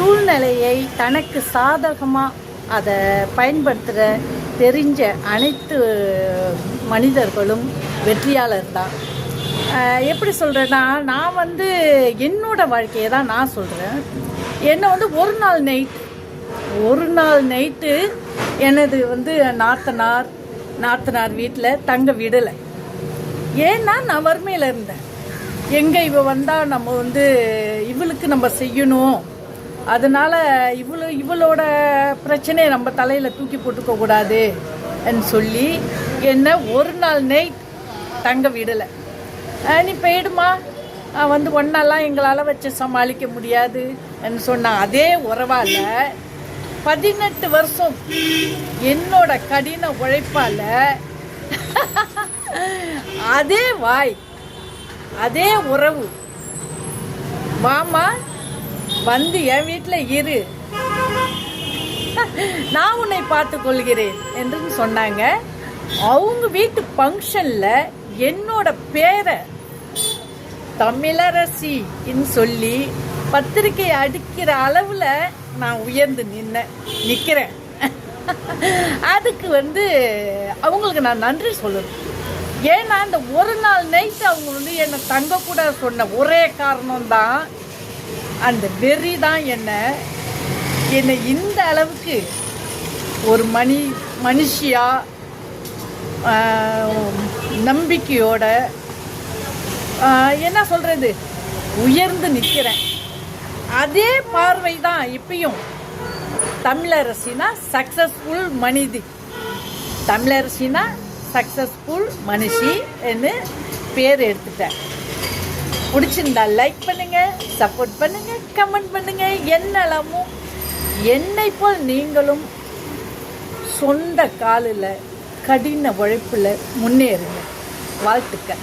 சூழ்நிலையை தனக்கு சாதகமாக அதை பயன்படுத்துகிற தெரிஞ்ச அனைத்து மனிதர்களும் வெற்றியாளர் தான். எப்படி சொல்கிறேன்னா, நான் என்னோட வாழ்க்கையை தான் நான் சொல்கிறேன். என்னை ஒரு நாள் நைட்டு எனது நாத்தனார் வீட்டில் தங்க விடலை. ஏன்னா நான் வறுமையில் இருந்தேன். எங்கே இவ வந்தால் நம்ம இவளுக்கு நம்ம செய்யணும், அதனால் இவளோட பிரச்சனையை நம்ம தலையில் தூக்கி போட்டுக்க கூடாதுன்னு சொல்லி என்னை ஒரு நாள் நைட் தங்க விடலை. நீ போயிடுமா, ஒன்றெல்லாம் எங்களால் வச்சு சமாளிக்க முடியாதுன்னு சொன்ன அதே உறவால் 18 வருஷம் என்னோட கடின உழைப்பால் அதே வாய் அதே உறவு, மாமா என் வீட்டில் இரு, நான் உன்னை பார்த்து கொள்கிறேன் என்று சொன்னாங்க. அவங்க வீட்டு ஃபங்க்ஷனில் என்னோட பேரை தமிழரசின்னு சொல்லி பத்திரிக்கை அடிக்கிற அளவில் நான் உயர்ந்து நிற்கிறேன். அதுக்கு அவங்களுக்கு நான் நன்றி சொல்லணும். ஏன்னா இந்த ஒரு நாள் நைட்டு அவங்க என்னை தங்கக்கூட சொன்ன ஒரே காரணம்தான், அந்த வெறி தான் என்னை இந்த அளவுக்கு ஒரு மனுஷியா நம்பிக்கையோட என்ன சொல்கிறது உயர்ந்து நிற்கிறேன். அதே பார்வை தான் இப்பயும் தமிழரசினா சக்ஸஸ்ஃபுல் மனிதி, தமிழரசினா சக்ஸஸ்ஃபுல் மனுஷின்னு பேர் எடுத்துட்டேன். பிடிச்சிருந்தா லைக் பண்ணுங்கள், சப்போர்ட் பண்ணுங்கள், கமெண்ட் பண்ணுங்கள். என்னெல்லாமும் என்னை போல் நீங்களும் சொந்த காலில் கடின உழைப்பில் முன்னேறுங்க. வாழ்த்துக்கள்.